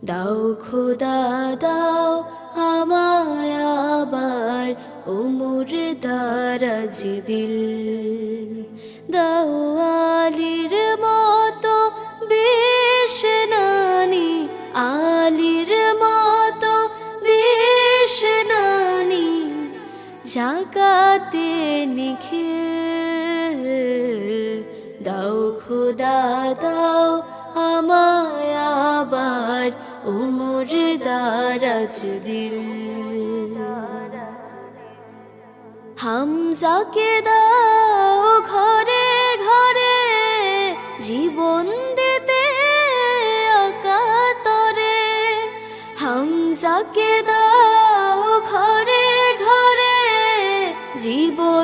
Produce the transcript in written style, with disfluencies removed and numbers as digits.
দাও খোদা দাও আমায় আবার ওমর দারাজ দিল, দাও আলীর মতো বেশনানি, আলীর মতো বেশনানি জাগাতে নিখিল। দাও খোদা দাও আমায় আবার ওমর দারাজ দিল। হামজাকে দাও ঘরে ঘরে জীবন দিতে অকাতরে, হামজাকে দাও ঘরে ঘরে জীবন